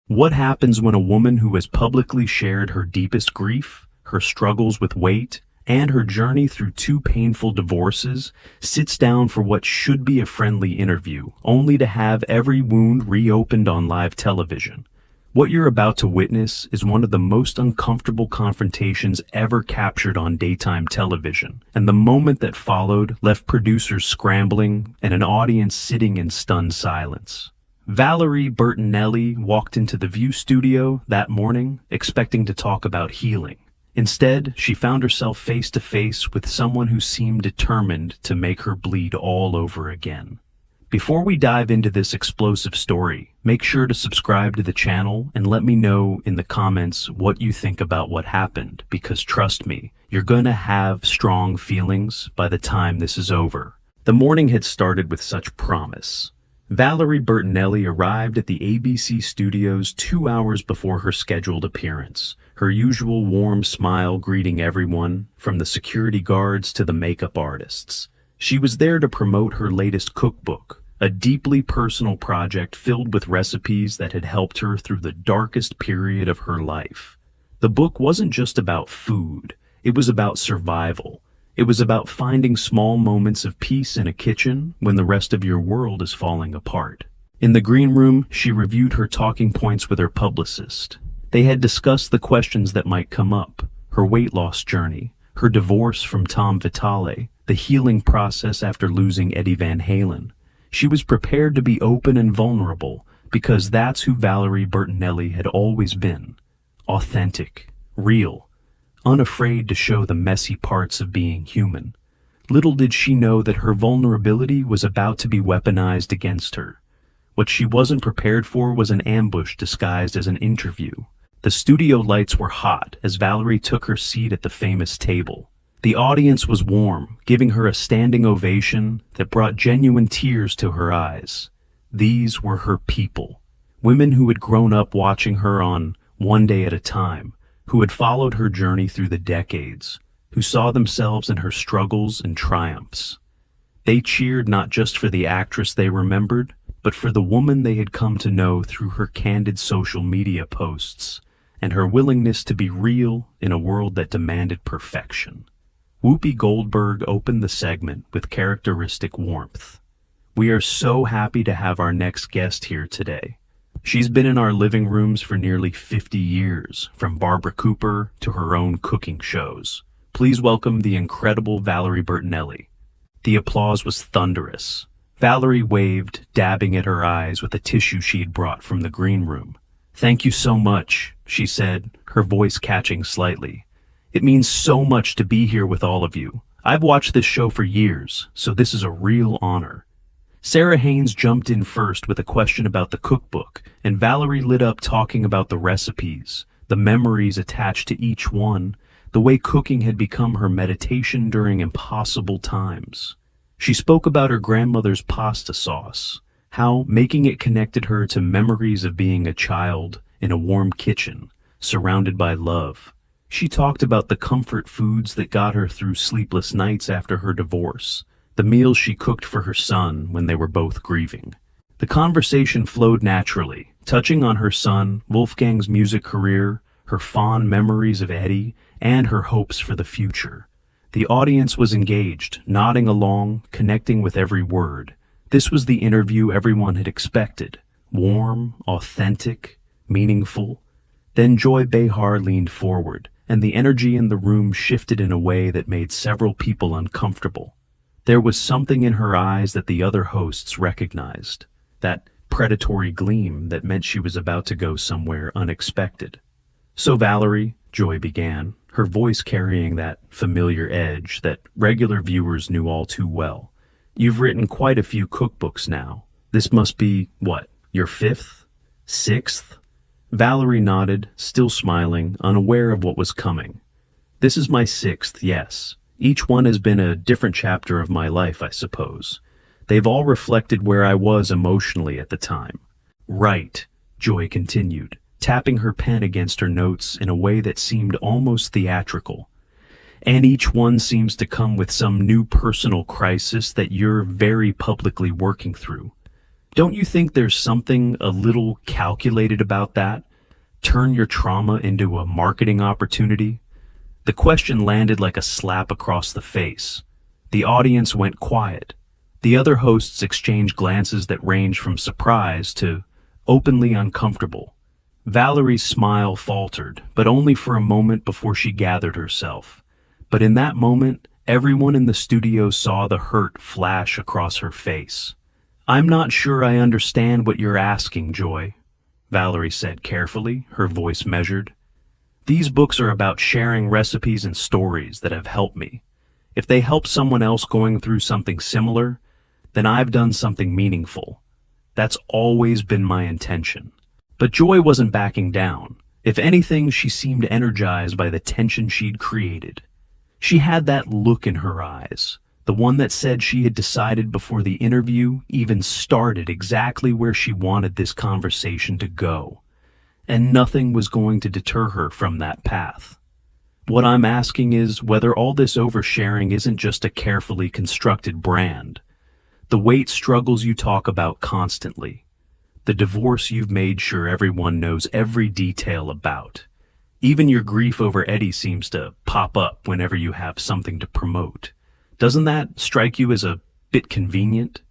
What happens when a woman who has publicly shared her deepest grief, her struggles with weight, and her journey through two painful divorces sits down for what should be a friendly interview, only to have every wound reopened on live television? What you're about to witness is one of the most uncomfortable confrontations ever captured on daytime television, and the moment that followed left producers scrambling and an audience sitting in stunned silence. Valerie Bertinelli walked into the View studio that morning expecting to talk about healing. Instead, she found herself face to face with someone who seemed determined to make her bleed all over again. Before we dive into this explosive story, make sure to subscribe to the channel and let me know in the comments what you think about what happened, because trust me, you're gonna have strong feelings by the time this is over. The morning had started with such promise. Valerie Bertinelli arrived at the ABC studios 2 hours before her scheduled appearance, her usual warm smile greeting everyone, from the security guards to the makeup artists. She was there to promote her latest cookbook, a deeply personal project filled with recipes that had helped her through the darkest period of her life. The book wasn't just about food, it was about survival. It was about finding small moments of peace in a kitchen when the rest of your world is falling apart. In the green room, she reviewed her talking points with her publicist. They had discussed the questions that might come up: her weight loss journey, her divorce from Tom Vitale, the healing process after losing Eddie Van Halen. She was prepared to be open and vulnerable because that's who Valerie Bertinelli had always been: authentic, real, unafraid to show the messy parts of being human. Little did she know that her vulnerability was about to be weaponized against her. What she wasn't prepared for was an ambush disguised as an interview. The studio lights were hot as Valerie took her seat at the famous table. The audience was warm, giving her a standing ovation that brought genuine tears to her eyes. These were her people, women who had grown up watching her on One Day at a Time, who had followed her journey through the decades, who saw themselves in her struggles and triumphs. They cheered not just for the actress they remembered, but for the woman they had come to know through her candid social media posts and her willingness to be real in a world that demanded perfection. Whoopi Goldberg opened the segment with characteristic warmth. "We are so happy to have our next guest here today. She's been in our living rooms for nearly 50 years, from Barbara Cooper to her own cooking shows. Please welcome the incredible Valerie Bertinelli." The applause was thunderous. Valerie waved, dabbing at her eyes with a tissue she had brought from the green room. "Thank you so much," she said, her voice catching slightly. "It means so much to be here with all of you. I've watched this show for years, so this is a real honor." Sarah Haynes jumped in first with a question about the cookbook, and Valerie lit up talking about the recipes, the memories attached to each one, the way cooking had become her meditation during impossible times. She spoke about her grandmother's pasta sauce, how making it connected her to memories of being a child in a warm kitchen, surrounded by love. She talked about the comfort foods that got her through sleepless nights after her divorce, the meals she cooked for her son when they were both grieving. The conversation flowed naturally, touching on her son, Wolfgang's music career, her fond memories of Eddie, and her hopes for the future. The audience was engaged, nodding along, connecting with every word. This was the interview everyone had expected: warm, authentic, meaningful. Then Joy Behar leaned forward, and the energy in the room shifted in a way that made several people uncomfortable. There was something in her eyes that the other hosts recognized, that predatory gleam that meant she was about to go somewhere unexpected. "So Valerie," Joy began, her voice carrying that familiar edge that regular viewers knew all too well, "you've written quite a few cookbooks now. This must be, what, your fifth? Sixth?" Valerie nodded, still smiling, unaware of what was coming. "This is my sixth, yes. Each one has been a different chapter of my life, I suppose. They've all reflected where I was emotionally at the time." "Right," Joy continued, tapping her pen against her notes in a way that seemed almost theatrical. "And each one seems to come with some new personal crisis that you're very publicly working through. Don't you think there's something a little calculated about that? Turn your trauma into a marketing opportunity? The question landed like a slap across the face. The audience went quiet. The other hosts exchanged glances that ranged from surprise to openly uncomfortable. Valerie's smile faltered, but only for a moment before she gathered herself. But in that moment, everyone in the studio saw the hurt flash across her face. "I'm not sure I understand what you're asking, Joy," Valerie said carefully, her voice measured. "These books are about sharing recipes and stories that have helped me. If they help someone else going through something similar, then I've done something meaningful. That's always been my intention." But Joy wasn't backing down. If anything, she seemed energized by the tension she'd created. She had that look in her eyes, the one that said she had decided before the interview even started exactly where she wanted this conversation to go. And nothing was going to deter her from that path. What I'm asking is whether all this oversharing isn't just a carefully constructed brand. The weight struggles you talk about constantly. The divorce you've made sure everyone knows every detail about. Even your grief over Eddie seems to pop up whenever you have something to promote. Doesn't that strike you as a bit convenient?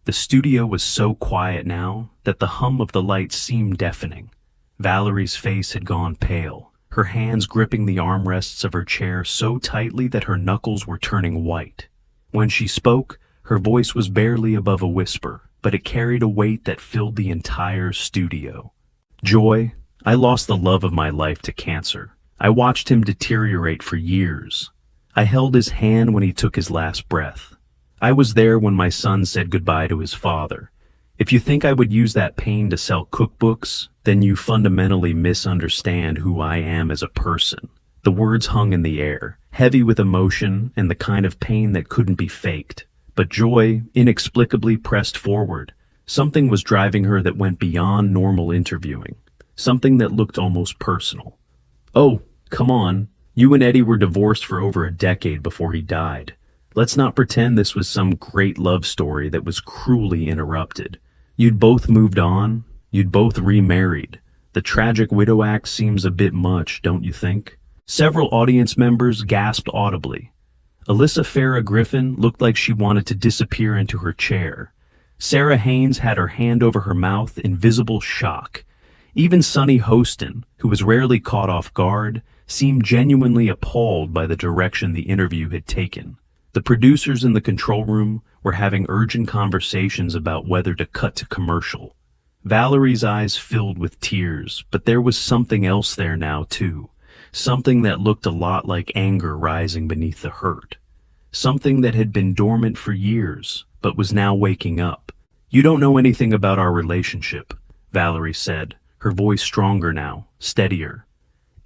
The studio was so quiet now that the hum of the lights seemed deafening. Valerie's face had gone pale, her hands gripping the armrests of her chair so tightly that her knuckles were turning white. When she spoke, her voice was barely above a whisper, but it carried a weight that filled the entire studio. "Joy, I lost the love of my life to cancer. I watched him deteriorate for years. I held his hand when he took his last breath. I was there when my son said goodbye to his father. If you think I would use that pain to sell cookbooks, then you fundamentally misunderstand who I am as a person." The words hung in the air, heavy with emotion and the kind of pain that couldn't be faked. But Joy inexplicably pressed forward. Something was driving her that went beyond normal interviewing. Something that looked almost personal. "Oh, come on. You and Eddie were divorced for over a decade before he died. Let's not pretend this was some great love story that was cruelly interrupted. You'd both moved on. You'd both remarried. The tragic widow act seems a bit much, don't you think?" Several audience members gasped audibly. Alyssa Farah Griffin looked like she wanted to disappear into her chair. Sarah Haynes had her hand over her mouth in visible shock. Even Sunny Hostin, who was rarely caught off guard, seemed genuinely appalled by the direction the interview had taken. The producers in the control room were having urgent conversations about whether to cut to commercial. Valerie's eyes filled with tears, but there was something else there now too. Something that looked a lot like anger rising beneath the hurt. Something that had been dormant for years, but was now waking up. "You don't know anything about our relationship," Valerie said, her voice stronger now, steadier.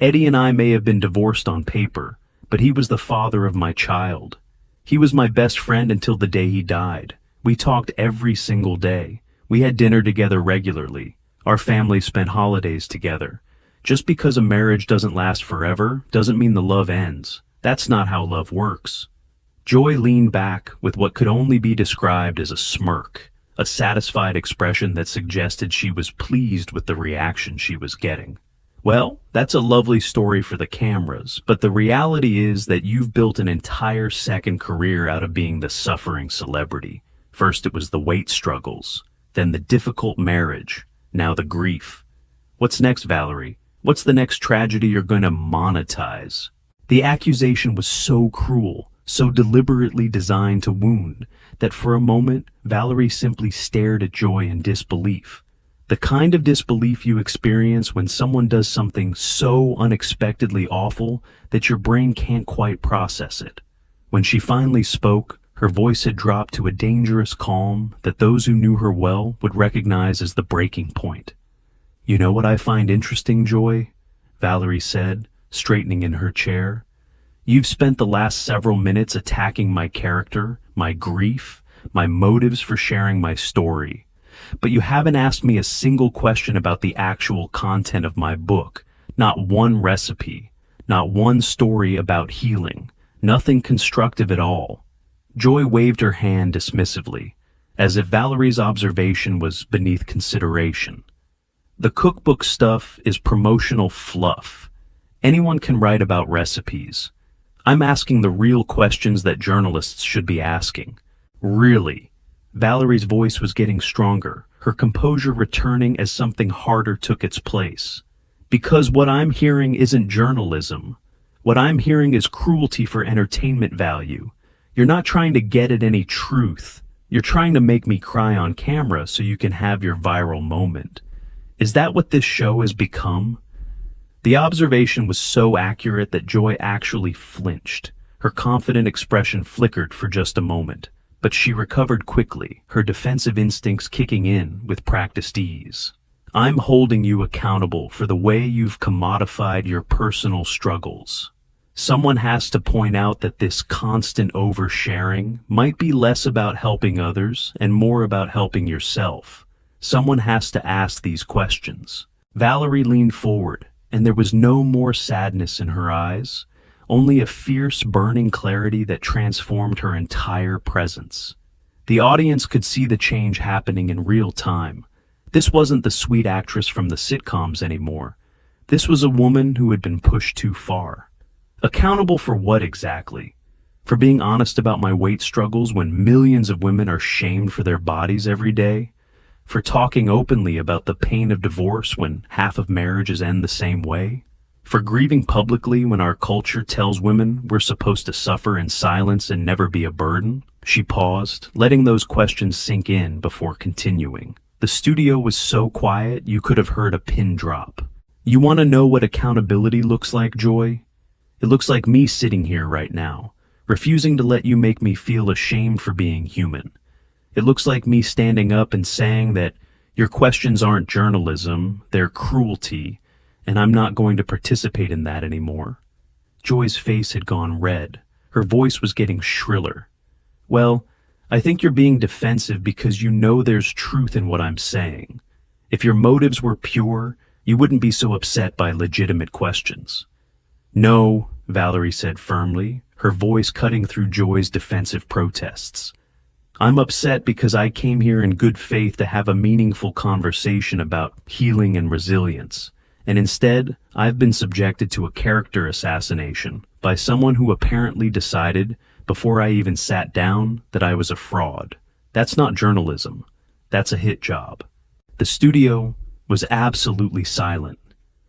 "Eddie and I may have been divorced on paper, but he was the father of my child. He was my best friend until the day he died. We talked every single day. We had dinner together regularly. Our families spent holidays together. Just because a marriage doesn't last forever doesn't mean the love ends. That's not how love works." Joy leaned back with what could only be described as a smirk, a satisfied expression that suggested she was pleased with the reaction she was getting. "Well, that's a lovely story for the cameras, but the reality is that you've built an entire second career out of being the suffering celebrity. First it was the weight struggles, then the difficult marriage, now the grief. What's next, Valerie? What's the next tragedy you're going to monetize?" The accusation was so cruel, so deliberately designed to wound, that for a moment Valerie simply stared at Joy in disbelief. The kind of disbelief you experience when someone does something so unexpectedly awful that your brain can't quite process it. When she finally spoke, her voice had dropped to a dangerous calm that those who knew her well would recognize as the breaking point. "You know what I find interesting, Joy?" Valerie said, straightening in her chair. "You've spent the last several minutes attacking my character, my grief, my motives for sharing my story. But you haven't asked me a single question about the actual content of my book. Not one recipe, not one story about healing, nothing constructive at all." Joy waved her hand dismissively. as if Valerie's observation was beneath consideration. The cookbook stuff is promotional fluff. Anyone can write about recipes. I'm asking the real questions that journalists should be asking. Really? Valerie's voice was getting stronger, her composure returning as something harder took its place. Because what I'm hearing isn't journalism. What I'm hearing is cruelty for entertainment value. You're not trying to get at any truth. You're trying to make me cry on camera so you can have your viral moment. Is that what this show has become? The observation was so accurate that Joy actually flinched. Her confident expression flickered for just a moment, but she recovered quickly, her defensive instincts kicking in with practiced ease. I'm holding you accountable for the way you've commodified your personal struggles. Someone has to point out that this constant oversharing might be less about helping others and more about helping yourself. Someone has to ask these questions. Valerie leaned forward, and there was no more sadness in her eyes, only a fierce, burning clarity that transformed her entire presence. The audience could see the change happening in real time. This wasn't the sweet actress from the sitcoms anymore. This was a woman who had been pushed too far. Accountable for what exactly? For being honest about my weight struggles when millions of women are shamed for their bodies every day? For talking openly about the pain of divorce when half of marriages end the same way? For grieving publicly when our culture tells women we're supposed to suffer in silence and never be a burden? She paused, letting those questions sink in before continuing. The studio was so quiet you could have heard a pin drop. You want to know what accountability looks like, Joy? It looks like me sitting here right now, refusing to let you make me feel ashamed for being human. It looks like me standing up and saying that your questions aren't journalism, they're cruelty, and I'm not going to participate in that anymore. Joy's face had gone red. Her voice was getting shriller. Well, I think you're being defensive because you know there's truth in what I'm saying. If your motives were pure, you wouldn't be so upset by legitimate questions. No, Valerie said firmly, her voice cutting through Joy's defensive protests. I'm upset because I came here in good faith to have a meaningful conversation about healing and resilience, and instead, I've been subjected to a character assassination by someone who apparently decided, before I even sat down, that I was a fraud. That's not journalism. That's a hit job. The studio was absolutely silent.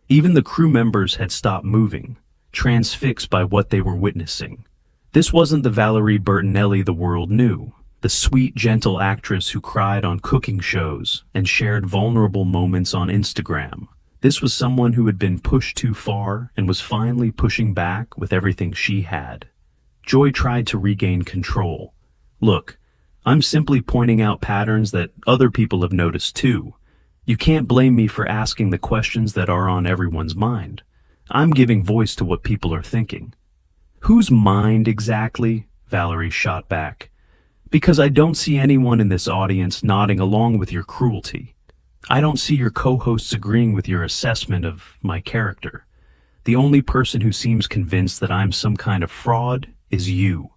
Even the crew members had stopped moving, transfixed by what they were witnessing. This wasn't the Valerie Bertinelli the world knew, the sweet, gentle actress who cried on cooking shows and shared vulnerable moments on Instagram. This was someone who had been pushed too far and was finally pushing back with everything she had. Joy tried to regain control. Look, I'm simply pointing out patterns that other people have noticed too. You can't blame me for asking the questions that are on everyone's mind. I'm giving voice to what people are thinking. Whose mind exactly? Valerie shot back. Because I don't see anyone in this audience nodding along with your cruelty. I don't see your co-hosts agreeing with your assessment of my character. The only person who seems convinced that I'm some kind of fraud is you.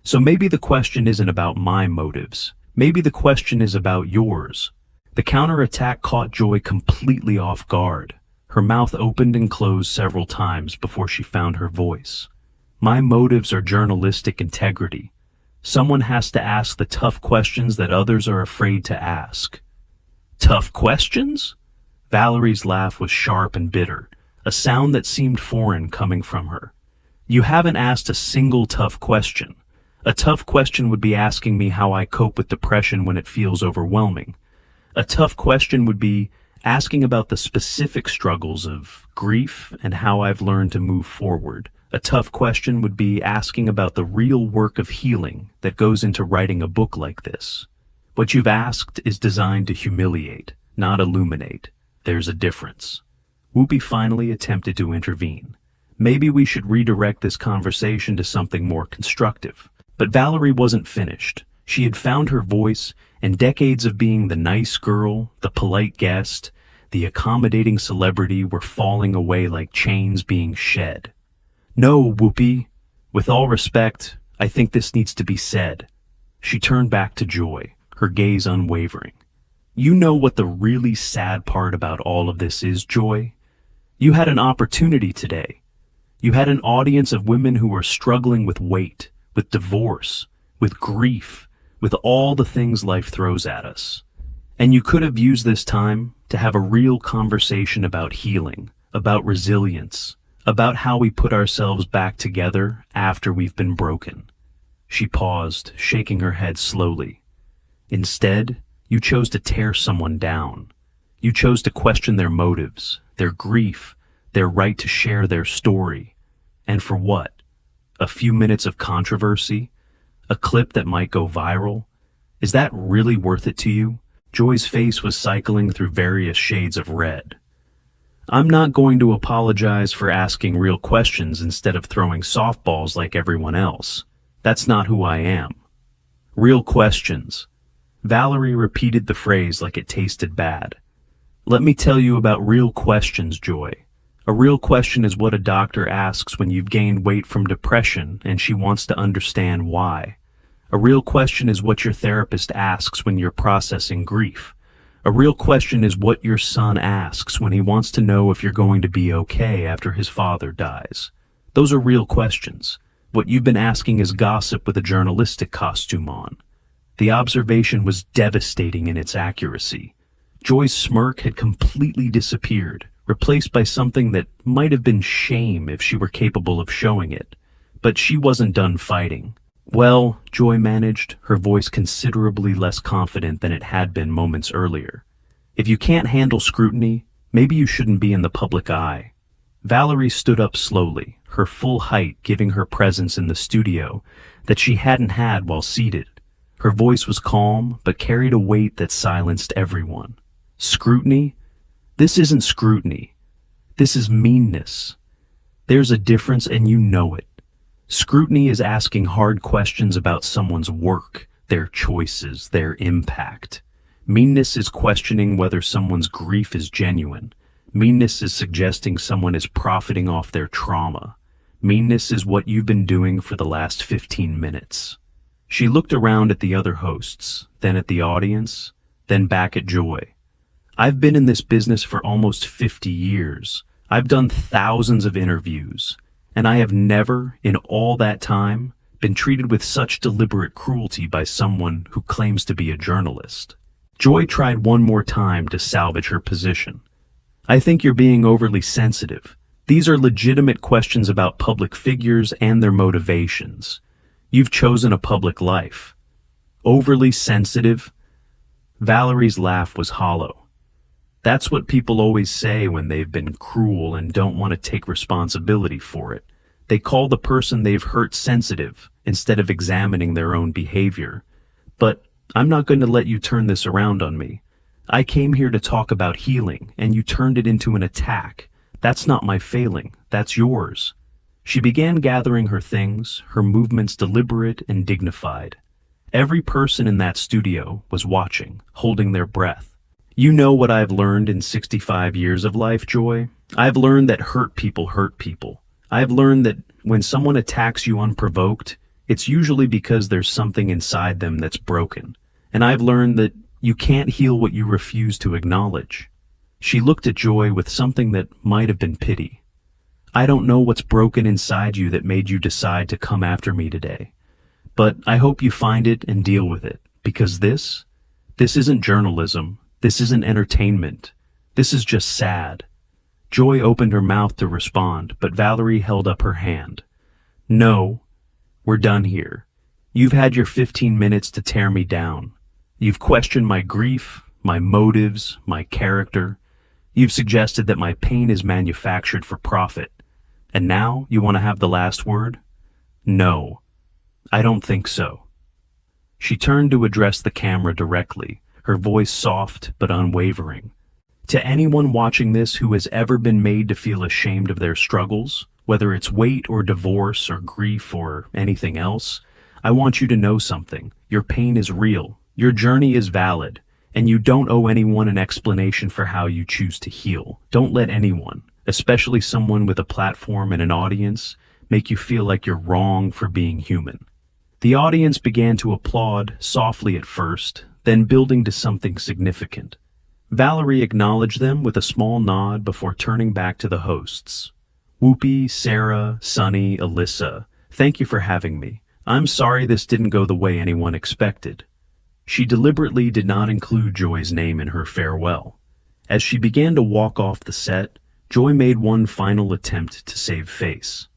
So maybe the question isn't about my motives. Maybe the question is about yours. The counterattack caught Joy completely off guard. Her mouth opened and closed several times before she found her voice. My motives are journalistic integrity. Someone has to ask the tough questions that others are afraid to ask. Tough questions? Valerie's laugh was sharp and bitter, a sound that seemed foreign coming from her. You haven't asked a single tough question. A tough question would be asking me how I cope with depression when it feels overwhelming. A tough question would be asking about the specific struggles of grief and how I've learned to move forward. A tough question would be asking about the real work of healing that goes into writing a book like this. What you've asked is designed to humiliate, not illuminate. There's a difference. Whoopi finally attempted to intervene. Maybe we should redirect this conversation to something more constructive. But Valerie wasn't finished. She had found her voice, and decades of being the nice girl, the polite guest, the accommodating celebrity were falling away like chains being shed. No, Whoopi. With all respect, I think this needs to be said. She turned back to Joy, her gaze unwavering. You know what the really sad part about all of this is, Joy? You had an opportunity today. You had an audience of women who are struggling with weight, with divorce, with grief, with all the things life throws at us. And you could have used this time to have a real conversation about healing, about resilience, about how we put ourselves back together after we've been broken. She paused, shaking her head slowly. Instead, you chose to tear someone down. You chose to question their motives, their grief, their right to share their story. And for what? A few minutes of controversy? A clip that might go viral? Is that really worth it to you? Joy's face was cycling through various shades of red. I'm not going to apologize for asking real questions instead of throwing softballs like everyone else. That's not who I am. Real questions. Valerie repeated the phrase like it tasted bad. Let me tell you about real questions, Joy. A real question is what a doctor asks when you've gained weight from depression and she wants to understand why. A real question is what your therapist asks when you're processing grief. A real question is what your son asks when he wants to know if you're going to be okay after his father dies. Those are real questions. What you've been asking is gossip with a journalistic costume on. The observation was devastating in its accuracy. Joy's smirk had completely disappeared, replaced by something that might have been shame if she were capable of showing it. But she wasn't done fighting. Well, Joy managed, her voice considerably less confident than it had been moments earlier. If you can't handle scrutiny, maybe you shouldn't be in the public eye. Valerie stood up slowly, her full height giving her presence in the studio that she hadn't had while seated. Her voice was calm, but carried a weight that silenced everyone. Scrutiny? This isn't scrutiny. This is meanness. There's a difference and you know it. Scrutiny is asking hard questions about someone's work, their choices, their impact. Meanness is questioning whether someone's grief is genuine. Meanness is suggesting someone is profiting off their trauma. Meanness is what you've been doing for the last 15 minutes. She looked around at the other hosts, then at the audience, then back at Joy. I've been in this business for almost 50 years. I've done thousands of interviews. And I have never, in all that time, been treated with such deliberate cruelty by someone who claims to be a journalist. Joy tried one more time to salvage her position. I think you're being overly sensitive. These are legitimate questions about public figures and their motivations. You've chosen a public life. Overly sensitive? Valerie's laugh was hollow. That's what people always say when they've been cruel and don't want to take responsibility for it. They call the person they've hurt sensitive instead of examining their own behavior. But I'm not going to let you turn this around on me. I came here to talk about healing, and you turned it into an attack. That's not my failing. That's yours. She began gathering her things, her movements deliberate and dignified. Every person in that studio was watching, holding their breath. You know what I've learned in 65 years of life, Joy? I've learned that hurt people hurt people. I've learned that when someone attacks you unprovoked, it's usually because there's something inside them that's broken. And I've learned that you can't heal what you refuse to acknowledge. She looked at Joy with something that might have been pity. I don't know what's broken inside you that made you decide to come after me today. But I hope you find it and deal with it, because this isn't journalism. This isn't entertainment. This is just sad. Joy opened her mouth to respond, but Valerie held up her hand. No, we're done here. You've had your 15 minutes to tear me down. You've questioned my grief, my motives, my character. You've suggested that my pain is manufactured for profit. And now you want to have the last word? No, I don't think so. She turned to address the camera directly, her voice soft but unwavering. To anyone watching this who has ever been made to feel ashamed of their struggles, whether it's weight or divorce or grief or anything else, I want you to know something. Your pain is real, your journey is valid, and you don't owe anyone an explanation for how you choose to heal. Don't let anyone, especially someone with a platform and an audience, make you feel like you're wrong for being human. The audience began to applaud, softly at first, then building to something significant. Valerie acknowledged them with a small nod before turning back to the hosts. Whoopi, Sarah, Sunny, Alyssa, thank you for having me. I'm sorry this didn't go the way anyone expected. She deliberately did not include Joy's name in her farewell. As she began to walk off the set, Joy made one final attempt to save face.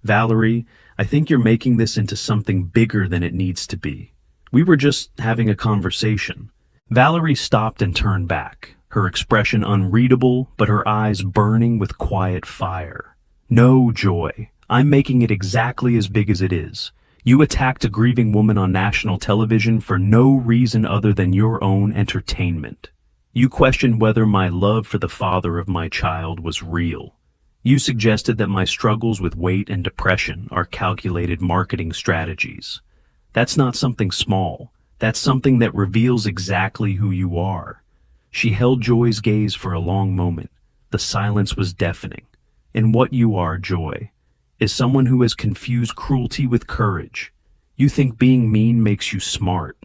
Valerie, I think you're making this into something bigger than it needs to be. We were just having a conversation. Valerie stopped and turned back, her expression unreadable, but her eyes burning with quiet fire. No, Joy, I'm making it exactly as big as it is. You attacked a grieving woman on national television for no reason other than your own entertainment. You questioned whether my love for the father of my child was real. You suggested that my struggles with weight and depression are calculated marketing strategies. That's not something small. That's something that reveals exactly who you are. She held Joy's gaze for a long moment. The silence was deafening. And what you are, Joy, is someone who has confused cruelty with courage. You think being mean makes you smart.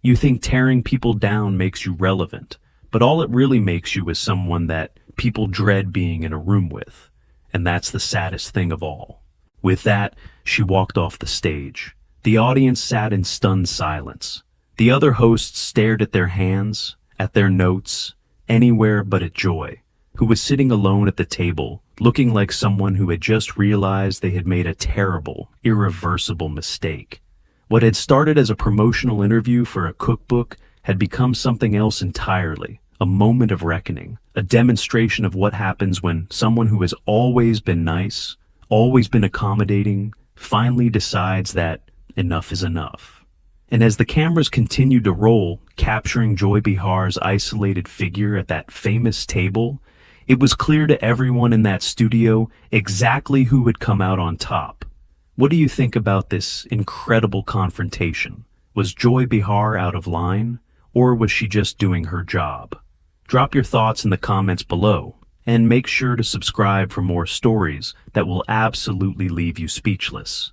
You think tearing people down makes you relevant. But all it really makes you is someone that people dread being in a room with. And that's the saddest thing of all. With that, she walked off the stage. The audience sat in stunned silence. The other hosts stared at their hands, at their notes, anywhere but at Joy, who was sitting alone at the table, looking like someone who had just realized they had made a terrible, irreversible mistake. What had started as a promotional interview for a cookbook had become something else entirely, a moment of reckoning, a demonstration of what happens when someone who has always been nice, always been accommodating, finally decides that enough is enough. And as the cameras continued to roll, capturing Joy Behar's isolated figure at that famous table, it was clear to everyone in that studio exactly who had come out on top. What do you think about this incredible confrontation? Was Joy Behar out of line, or was she just doing her job? Drop your thoughts in the comments below, and make sure to subscribe for more stories that will absolutely leave you speechless.